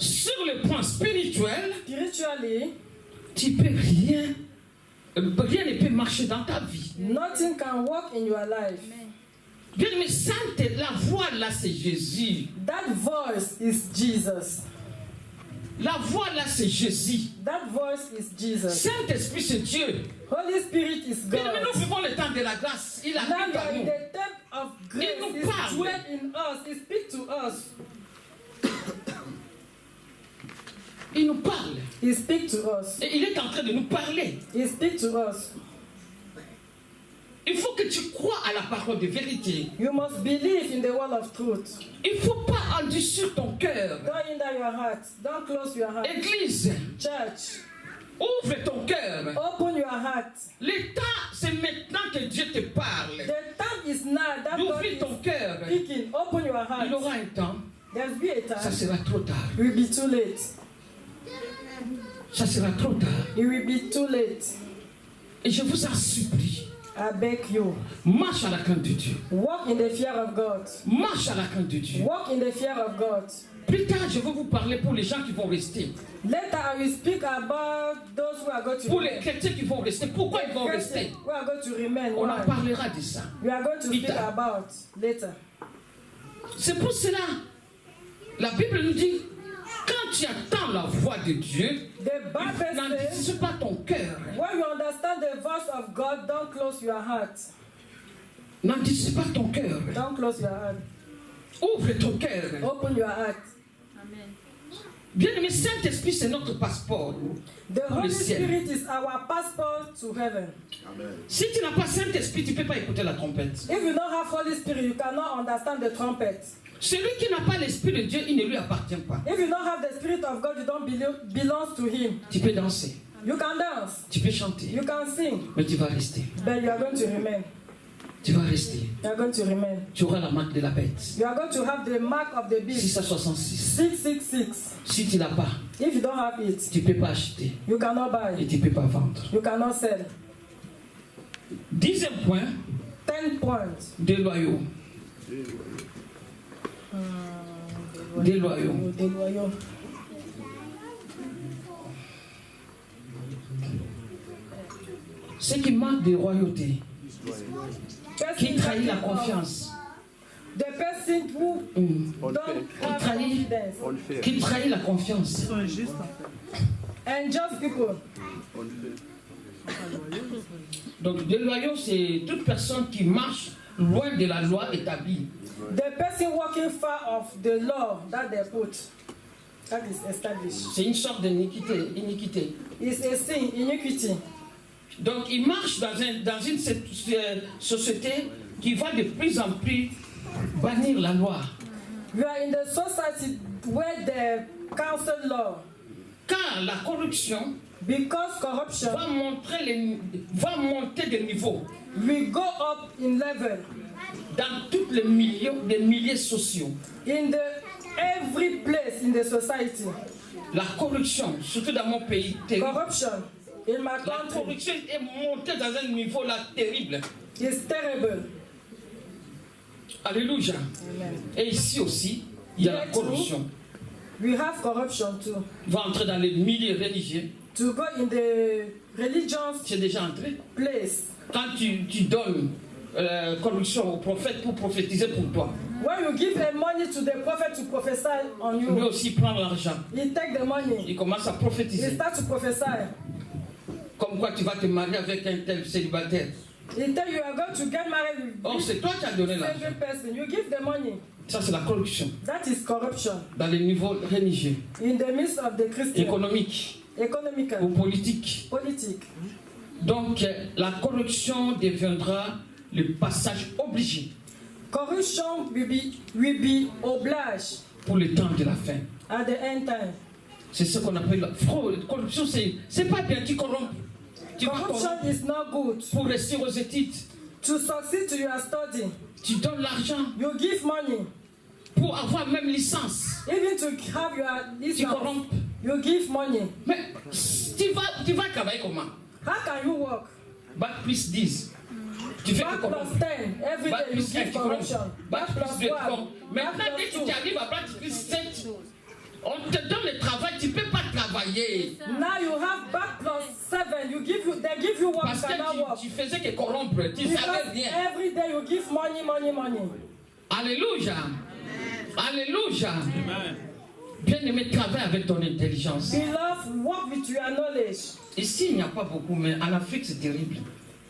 Sur le plan spirituel, spiritually, tu peux rien ne peut marcher dans ta vie. nothing can work in your life. Bien, mais la voix là, c'est Jésus. That voice is Jesus. La voix là, c'est Jésus. That voice is Jesus. Saint-Esprit, c'est Dieu. Holy Spirit is Bien, mais God. nous vivons le temps de la grâce. Il a Now dit we à are in nous. the time of grace. Il nous He parle. dwells in us. He speaks to us. Il nous parle. He speaks to us. Et il est en train de nous parler. He speaks to us. Il faut que tu crois à la parole de vérité. You must believe in the word of truth. Il ne faut pas endurcir ton cœur. Don't hinder your heart. Don't close your heart. Église, Church, ouvre ton cœur. open your heart. Le temps, c'est maintenant que Dieu te parle. The time is now that God D'ouvrir is ton cœur. speaking. Open your Il heart. aura un temps. There's be a Ça time. sera trop tard. It will be too late. Ça sera trop tard. It will be too late. Et je vous en supplie. I beg you. Marche à la crainte de Dieu. Walk in the fear of God. Marche à la crainte de Dieu. Walk in the fear of God. Plus tard, je vais vous parler pour les gens qui vont rester. Later, I will speak about those who are going to Pour les remain. chrétiens qui vont rester. Pourquoi ils vont rester? Christians who are going to remain. On en Why? parlera de ça. We are going to speak Peter. about later. C'est pour cela, la Bible nous dit, quand tu attends la voix de Dieu, The Bible says, n'anticipe pas ton cœur. when you understand the voice of God, don't close your heart. N'anticipe pas ton cœur. Don't close your heart. Ouvre ton cœur. Open your heart. Bien aimé, Saint-Esprit, c'est notre passeport. The Pour le Holy ciel. Spirit is our passport to heaven. Si tu n'as pas Saint-Esprit, tu ne peux pas écouter la trompette. If you don't have Holy Spirit, you cannot understand the trumpet. Celui qui n'a pas l'Esprit de Dieu, il ne lui appartient pas. If you don't have the Spirit of God, you don't belong to Him. Tu peux danser, You can dance, tu peux chanter, you can sing, mais tu vas rester. but you are going to remain. Tu vas rester. You are going to remain. Tu auras la marque de la bête. You are going to have the mark of the beast. 666. 666. Si tu ne l'as pas, If you don't have it, tu ne peux pas acheter you cannot buy et it. tu ne peux pas vendre. You cannot sell. 10e point, 10 points. déloyaux. Déloyaux. Déloyaux. Ce qui manque de royauté, qui Person trahit la that- confiance, The person who don't have trahit. confidence. qui trahit la confiance. And just people. Donc, déloyaux, c'est toute personne qui marche loin de la loi établie. The person walking far of the law that they put. That is established. C'est une sorte d'iniquité. It's a sin, iniquity. Donc, il marche dans une société qui va de plus en plus bannir la loi. We are in the society where they counsel law. Car la corruption Because corruption va monter de niveau will go up in level dans tous les milliers sociaux. in every place in the society. La corruption, surtout dans mon pays, terrible. Corruption in my La country corruption est montée dans un niveau là terrible. is terrible. Alléluia. Amen. Et ici aussi, il y a la corruption. We have corruption too. Il va entrer dans les milieux religieux. To go in the religious C'est déjà entré. place. Quand tu donnes corruption au prophète pour prophétiser pour toi, When you give the money to the prophet to prophesy on lui you, aussi prend l'argent. he take the money. Il commence à He prophétiser. start to prophesy. Comme quoi tu vas te marier avec un tel célibataire. He tell you are going to get married with Or, this c'est toi qui as donné l'argent. single person. You give the money. Ça, c'est la corruption. That is corruption Dans les niveaux religieux, in the midst of the Christian, économiques ou economical, politiques. politic. Donc, la corruption deviendra le passage obligé Corruption will be obliged pour le temps de la fin. at the end time. C'est ce qu'on appelle la fraude. Corruption, c'est pas bien, tu corrompes. Tu vas Corruption corrompre is not good. pour rester aux études. To succeed to your study, Tu donnes l'argent you give money. pour avoir même licence. Even to have your Tu license, corrompes. you give money. Mais tu vas travailler comment? How can you work? Bac plus 10. Tu fais que Back corrompre. plus 10, every Bac day you plus 1, give tu corrompes. corruption. Bac Back plus plus 2, tu 1, corrompes. Maintenant, back dès plus que tu 2. arrives à bac plus 7, on te donne le travailler. Now you have back plus 7. They give you work, Parce you cannot que work. tu faisais que corrompre, tu Because savais rien. every day you give money. Alléluia. Alléluia. Bien-aimé, travaille avec ton intelligence. Beloved, work with your knowledge. Ici, il n'y a pas beaucoup, mais en Afrique, c'est terrible.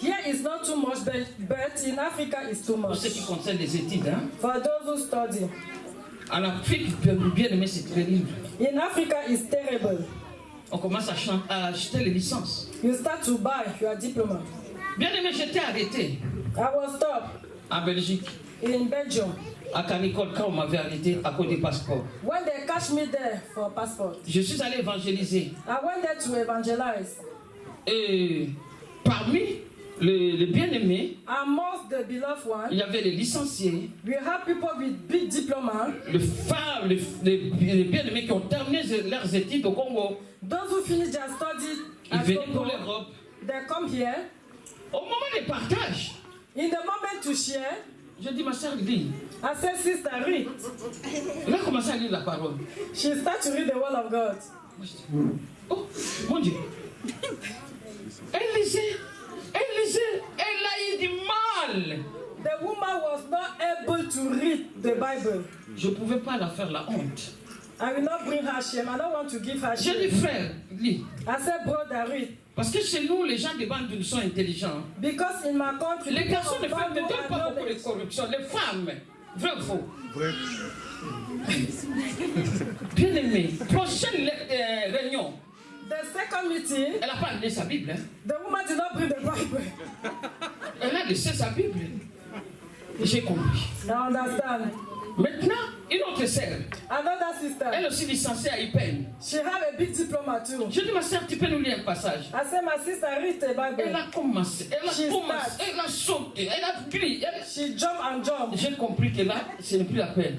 Here is not too much, but in Africa it's too Pour much. ce qui concerne les études, hein. For those who study. En Afrique, bien-aimé, c'est terrible. In Africa it's terrible. On commence à acheter les licences. You start to buy your diploma. Bien-aimé, j'étais arrêté I was stopped en Belgique, in Belgium. à Canicole, quand on m'avait arrêté à cause des passeports. When they catch me there for passport, Je suis allé évangéliser. I went there to evangelize. Et parmi les bien-aimés, Amongst the beloved il one, y avait les licenciés, we have people with big diploma. les bien-aimés qui ont terminé leurs études au Congo. Those who finish their study Ils at venaient pour Congo, l'Europe. they come here. Au moment des partages, In the moment to share, je dis, ma soeur, lis. I said, sister, read. Elle a commencé à lire la parole. She started to read the word of God. Oh, mon Dieu. Elle lisait, elle a eu du mal. The woman was not able to read the Bible. Je ne pouvais pas la faire la honte. I will not bring her shame. I don't want to give her J'ai dit, shame. frère, lis. I said, brother, read. Parce que chez nous, les gens des bandes nous sont intelligents. Because in my country, Les people garçons of ne God donnent pas beaucoup de knowledge. corruption. Les femmes, vrai ou faux? Vrai. Bien aimé, prochaine réunion, The second meeting, elle n'a pas amené sa Bible. Hein. the woman did not bring the Bible. Elle a laissé sa Bible. J'ai compris. I understand. Maintenant, une autre sœur, Another sister, elle aussi licenciée à IPEN. she have a big diploma too. Je dis, ma sœur, tu peux nous lire un passage. I said, my sister, read the Elle Bible. a commencé, She starts. elle a sauté, elle a crié. She jump and jump. J'ai compris que là, ce n'est plus la peine.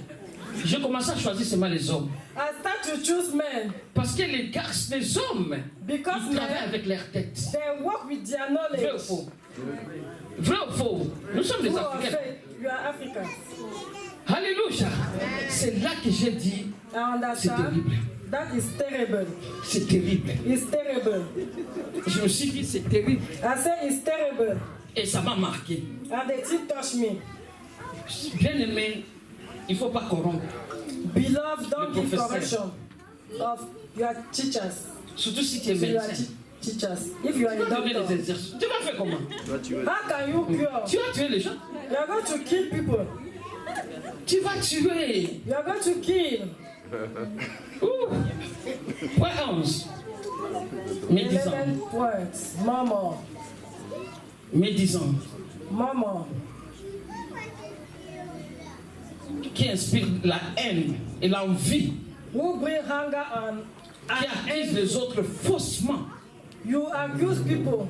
J'ai commencé à choisir seulement les hommes. I start to choose men Parce que les garçons, les hommes, because ils travaillent men, avec leur tête. they work with their Vrai ou knowledge. faux? Vrai ou faux? Nous sommes des Who are Africains. faith? You are Africans. Alléluia. C'est là que j'ai dit, I c'est understand. terrible. That is terrible. C'est terrible. It's terrible. Je me suis dit, c'est terrible. I say it's terrible. Et ça m'a marqué. And the thing touch me. Bien aimé, il ne faut pas corrompre. Beloved, don't Le give professeur. correction of your teachers. Surtout si tu es To your médecin. teachers. If you are Tu a vas donner les doctor, exercices. Tu vas faire comment? how can you cure? Tu vas tuer les gens. You are going to kill people. Tu vas tuer. You are going to kill. Ouh. Point 11. Médisant. 11 points. Mama. Médisant. Mama. Qui inspire la haine et l'envie. Who bring hunger Qui accuse les autres faussement. You accuse people.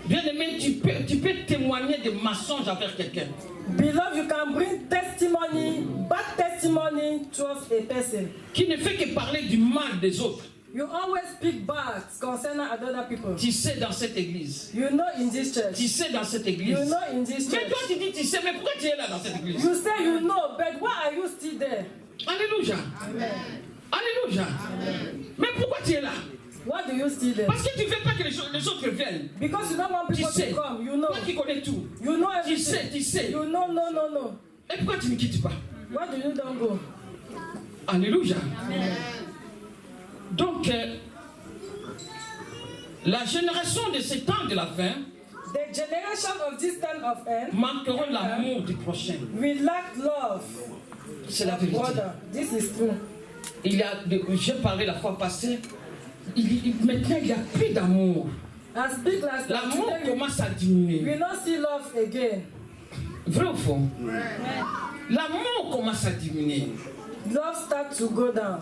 Bien aimé, tu peux témoigner de mensonges envers quelqu'un. Beloved, you can bring testimony, bad testimony towards a person. Qui ne fait que parler du mal des autres. You always speak bad concerning other people. Tu sais dans cette église. You know in this church. Tu sais dans cette église. You know in this Mais church. toi tu dis tu sais, mais pourquoi tu es là dans cette église? You say you know, but why are you still there? Alléluia. Alléluia. Mais pourquoi tu es là? Why do you still there? Parce que tu ne veux pas que les autres viennent. Because you don't want Tu people sais. to come. You know. Toi qui connais tout. You know Tu sais, everything. tu sais. You know, no. Et pourquoi tu ne quittes pas? Why do you don't go? Alléluia. Donc, la génération de ces temps de la fin The generation of this time of end manqueront l'amour du prochain. we lack love. C'est la vérité. Brother, this is true. J'ai parlé la fois passée, maintenant il n'y a plus d'amour. I speak last time. L'amour Today, commence à we diminuer. not see love again. Vrai ou faux? L'amour commence à diminuer. Love start to go down.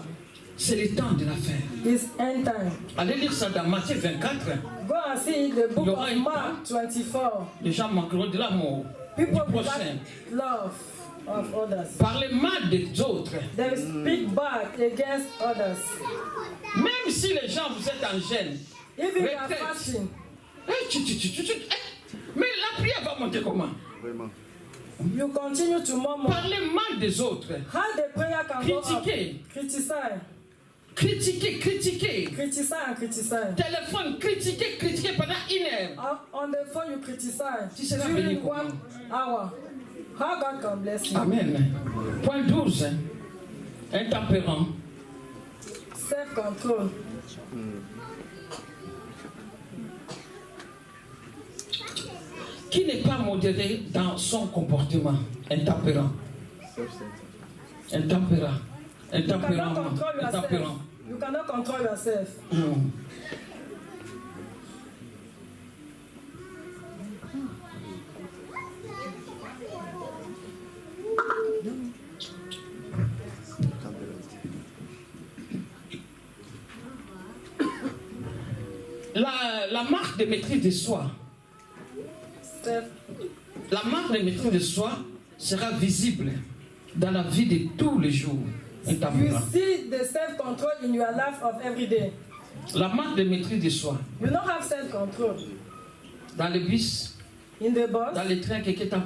C'est le temps de la fin. It's end time. Allez lire ça dans Matthieu 24. Go and see the book Il y aura of une Mark 24. Les gens manqueront de l'amour du People lack prochain. love of others. Parler mal des autres. They speak bad against others. Même si les gens vous êtes en gêne. Even you are Retraite. fasting. Mais la prière va monter comment? Vraiment. You continue to murmur. Parler mal des autres. How the prayer can go up? Critiquer. Criticize. Critiquer. Criticize and criticize. Téléphone, critiquer pendant 1 heure. On the phone you criticize. Tu seras béni During comment? 1 hour. How God can bless you. Amen. Point 12. Intempérant. Self-control. Qui n'est pas modéré dans son comportement. Intempérant. Intempérant. You cannot Intempérant. control yourself. Intempérant. You cannot control yourself. La marque de maîtrise de soi. Self. La marque de maîtrise de soi sera visible dans la vie de tous les jours. You Intempérant. see the self-control in your life of every day. La marque de maîtrise de soi. You don't have self-control. Dans le bus, In the bus, dans les trains, quelqu'un t'a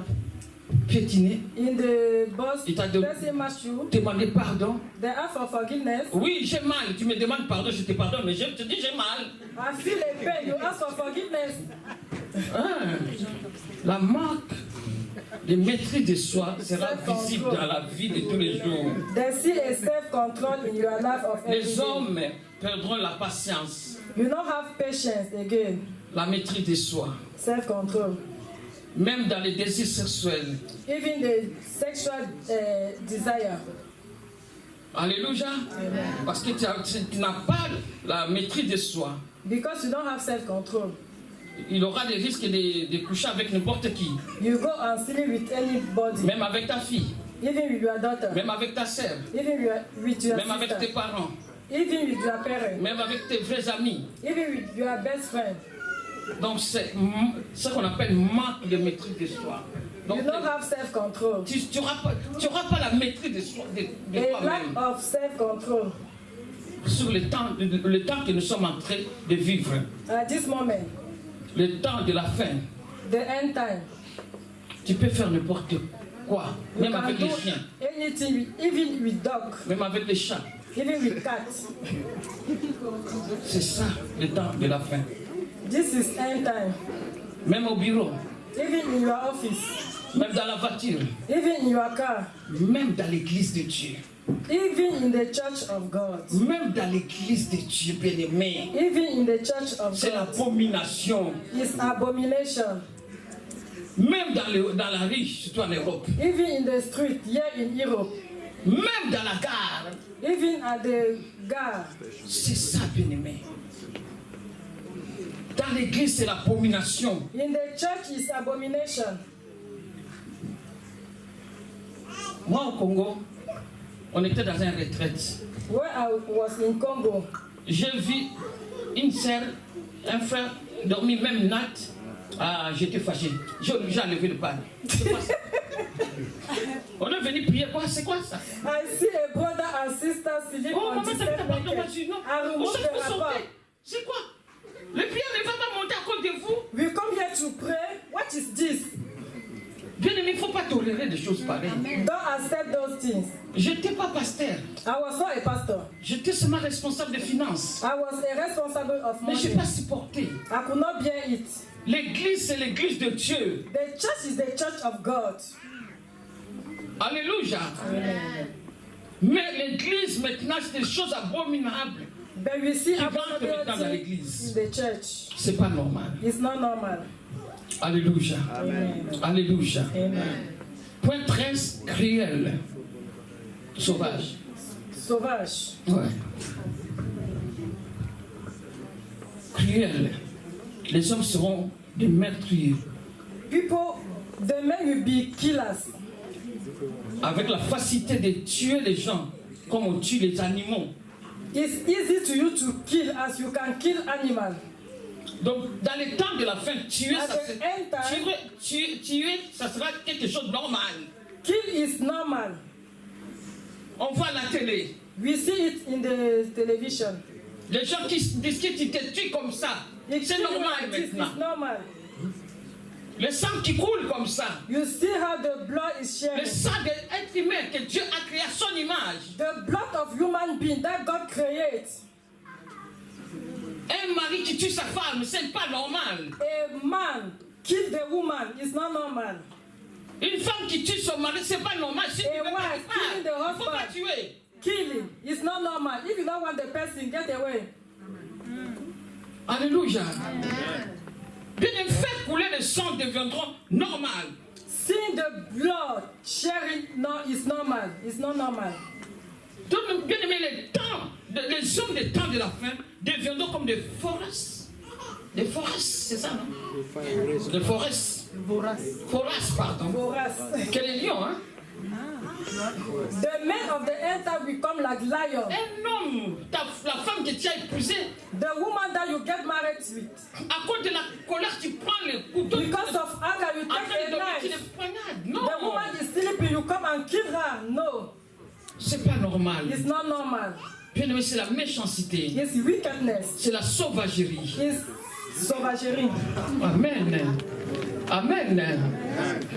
piétiné, in the bus, Il t'a de- person match you. demandé pardon. They ask for forgiveness. Oui, j'ai mal. Tu me demandes pardon, je te pardonne, mais je te dis j'ai mal. I feel a pain. You ask for forgiveness. Hein? La marque de maîtrise de soi sera Self-control. visible dans la vie de tous les jours. They see a self-control in your life of every Les day. hommes perdront la patience, You don't have patience again. la maîtrise de soi, Self-control. même dans les désirs sexuels. Even the sexual desire. Alléluia. Parce que tu n'as pas la maîtrise de soi. Because you don't have self-control. Il aura des risques de coucher avec n'importe qui, You go and sleep with anybody. même avec ta fille, Even with your daughter. même avec ta sœur, Even with your même avec tes sister. parents, Even with your parents. même avec tes vrais amis. Even with your best friend. Donc c'est ce qu'on appelle manque de maîtrise de soi. Donc You don't have self-control. tu n'auras pas la maîtrise de soi, de A lack toi-même of self-control. sur le temps que nous sommes en train de vivre, At this moment, le temps de la fin. the end time. Tu peux faire n'importe quoi, You même can avec do les chiens, anything, even with dog, même avec les chats. even with cats. C'est ça le temps de la fin. This is end time. Même au bureau, Even in your office, même dans la voiture, even in your car, même dans l'église de Dieu, even in the church of God, même dans l'église de Dieu, bien-aimé. even in the church of C'est God, l'abomination. is abomination. Même dans la rue, surtout en Europe, Even in the street here in Europe, même dans la gare, even at the gare, c'est ça, bien-aimé. Dans l'église, c'est l'abomination. in the church is abomination. Moi, au Congo, on était dans une retraite. Where I was in Congo, J'ai vu une sœur, un frère dormir, même Nat. Ah, j'étais fâché. J'ai enlevé le pan. C'est quoi ça? On est venu prier. Quoi? C'est quoi ça? I see a brother and sister sleep Oh, on maman, the t'as same pardon, moi, blanket. je dis non. I On remove va the vous wrapper. sauter. C'est quoi? Le prière ne va pas monter à cause de vous. We come here to pray. What is this? Bien aimé, il ne faut pas tolérer des choses pareilles. Don't accept those things. Je n'étais pas pasteur. I was not a pastor. J'étais seulement responsable des finances. I was a responsible of Mais je n'ai money. pas supporté. I could not bear it. L'église, c'est l'église de Dieu. The church is the church of God. Alléluia. Mais l'église, maintenant, c'est des choses abominables. But we see Qui rentre maintenant dans abominability l'église. in the church. C'est pas normal. It's not normal. Alléluia. Amen. Alléluia. Amen. Point 13, cruel. Sauvage. Sauvage. Ouais. Cruel. Les hommes seront des meurtriers. People, the men will be killers. Avec la facilité de tuer les gens comme on tue les animaux. It's easy to you to kill as you can kill animal. Donc, dans les temps de la fin, tuer, At ça, the end time, tuer, ça sera quelque chose de normal. kill is normal. On voit à la télé, We see it in the television. les gens qui disent qu'ils te tuent comme ça. They C'est kill normal like this, maintenant. it's normal. Le sang qui coule comme ça. You see how the blood is Le sharing. sang de l'être humain que Dieu a créé à son image. The blood of human being that God creates. Un mari qui tue sa femme, c'est pas normal. A man kill the woman is not normal. Une femme qui tue son mari, c'est pas normal. Si tu veux pas wife killing the il faut pas husband. tuer. Killing is not normal. If you don't want the person, get away. Alléluia. Bien aimé, faire couler le sang deviendront normal. Seeing the blood sharing no, is normal. It's not normal. Donc, bien aimé, les hommes des temps de la fin deviendront comme des forests. Des forests, c'est ça, non? Des forests. Forests, pardon. Vorace. Quel est lion, hein? The men of the end time become like lion. Un homme, la femme que tu as épousée, The woman that you get married with. à cause de la colère, tu prends le couteau. Because of anger, you En train take de a dormir, tu knife. les poignardes. The Non, woman is sleeping, you come and kill her. No, c'est pas normal. it's not normal. Bien aimé, c'est la méchanceté. It's wickedness. C'est la sauvagerie. It's sauvagerie. Amen. Amen.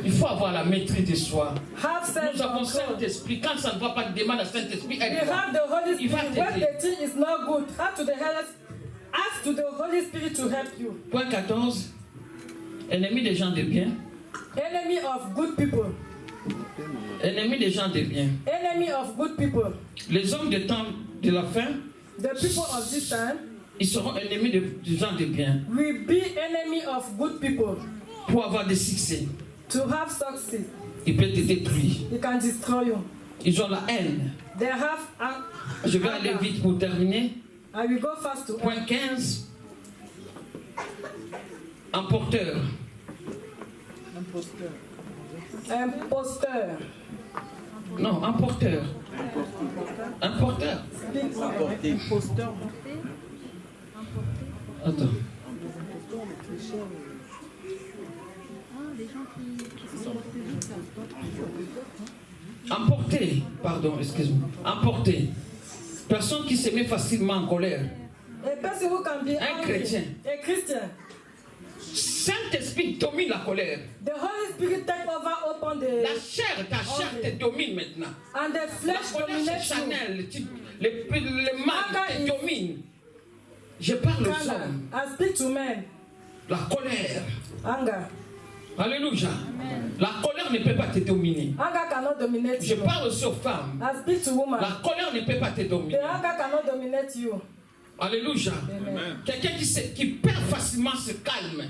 Il faut avoir la maîtrise de soi. Have Nous avons self-control. Saint-Esprit. Quand ça ne va pas, demande à Saint-Esprit, You aide-moi. have the Holy Il va Spirit. When t'aider. the thing is not good, ask to the Holy Spirit to help you. Point 14. Ennemi des gens de bien. Enemy of good people. Ennemi des gens de bien. Enemy of good people. Les hommes des temps de la fin, The people of this time ils seront ennemis des gens de bien. will be enemy of good people. Pour avoir des succès, To have success, ils peuvent te détruire. they can destroy you. Ils ont la haine. They have Je vais aller vite pour terminer. I will go fast to Point 15. Emporteur. impostor. Non, emporteur. Emporteur. Attends. Emporter, pardon, excuse-moi. Emporter. Personne qui se met facilement en colère. A person who can be Un angry. chrétien. A Christian. Saint-Esprit domine la colère. The Holy Spirit take over upon La the chair, ta chair te domine maintenant. and the La flesh colère, dominates c'est you. Chanel. Le mal Anger te is- domine. Je parle aux Anger. hommes. I speak to men. La colère. Anger. Alléluia. La colère ne peut pas te dominer. Anger cannot dominate Je you. parle aussi aux femmes. I speak to women. La colère ne peut pas te The dominer. anger cannot dominate you. Alléluia. Amen. Quelqu'un qui perd facilement se calme.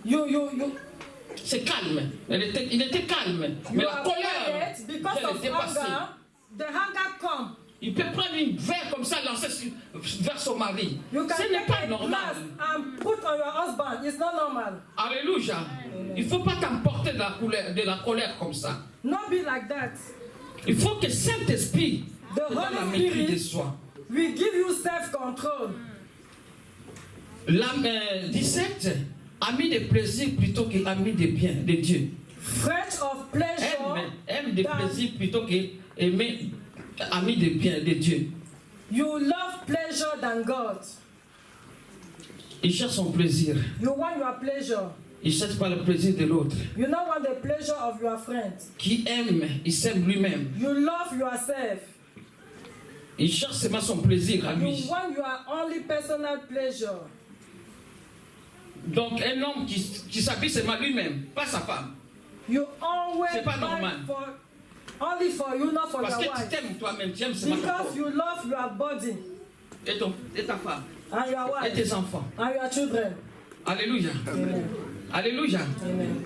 You Se calme. Il était calme. Mais la are colère, quiet because elle est of dépassée. anger. The anger come. Il peut prendre une verre comme ça, lancer vers son mari. You can Ce n'est take pas a normal. glass and put on your husband. It's not normal. Alléluia. Il ne faut pas t'emporter de la colère comme ça. Not be like that. Il faut que Saint-Esprit The te donne la Holy maîtrise de Spirit soi. will give you self-control. L'âme 17, ami de plaisir plutôt qu'ami de bien, de Dieu. Friend of pleasure. Aime de than- plaisir plutôt qu'aimer ami de bien, de Dieu. You love pleasure than God. Il cherche son plaisir. You want your pleasure. Il ne cherche pas le plaisir de l'autre. You don't want the pleasure of your friend. Qui aime, il s'aime lui-même. You love yourself. Il cherche seulement son plaisir à lui. You want your only personal pleasure. Donc un homme qui s'habille seulement lui-même, pas sa femme. You always C'est pas buy normal. only for you, not for Parce your que tu wife. t'aimes toi-même, tu aimes seulement ton Because corps. you love your body Et ta femme. and your Et wife tes enfants. and your children. Alléluia. Amen. Alléluia. Amen.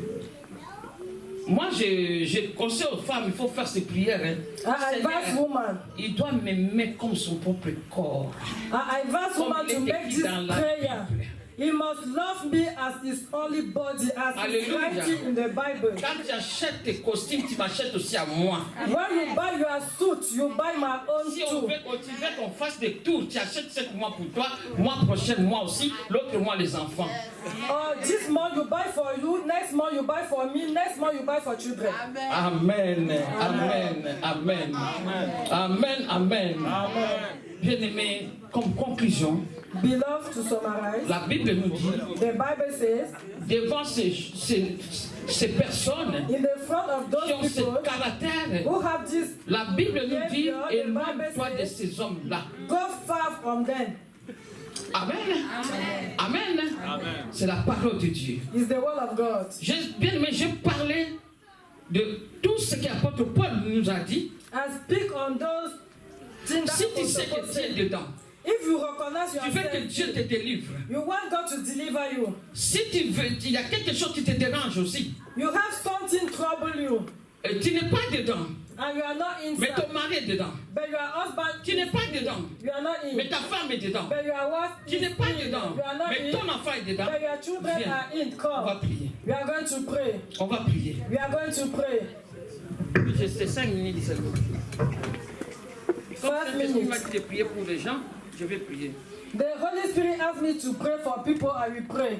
Moi, je conseille aux femmes, il faut faire ces prières. Hein. I advise Seigneur, woman. il doit m'aimer comme son propre corps. I advise Comme woman il to est make écrit this dans la prayer. Bible. He must love me as his only body, as it's Alléluia. written in the Bible. Quand tu achètes tes costumes, tu m'achètes aussi à moi. When you buy your suit, you buy my own Si on too. veut qu'on fasse des tours, tu achètes 7 mois pour toi, mois prochain, moi aussi, l'autre mois les enfants. This month you buy for you, next month you buy for me, next month you buy for children. Amen. Amen. Amen. Amen. Amen. Amen. Bien-aimés, comme conclusion, Beloved, to summarize, la Bible nous dit, the Bible says, devant ces personnes in the front of qui ont those ce people caractère, who have this, la Bible nous dit, éloigne-toi de ces hommes-là. go far from them. Amen. Amen. C'est la parole de Dieu. Is the word of God. Bien aimé, je parlais de tout ce qu'apôtre Paul nous a dit. And speak on those things that Si tu Apostle sais Paul que tu es said. dedans, If you recognize tu veux que yourself, Dieu te délivre. you want God to deliver you. Si tu veux, il y a quelque chose qui te dérange aussi. You have something trouble you, Et tu n'es pas dedans, and you are not mais inside. ton mari est dedans. But your husband, Tu n'es pas dedans, you are not in. mais ta femme est dedans. But your wife Tu n'es is pas in. dedans, You are not mais in. ton enfant est dedans. But your children Viens. are in. On va Come. prier. We are going to pray. On va prier. We are going to pray. C'est 5 minutes seulement. Comme Five Saint-Esprit m'a minutes. dit de prier pour les gens, je vais prier. The Holy Spirit asked me to pray for people. I will pray.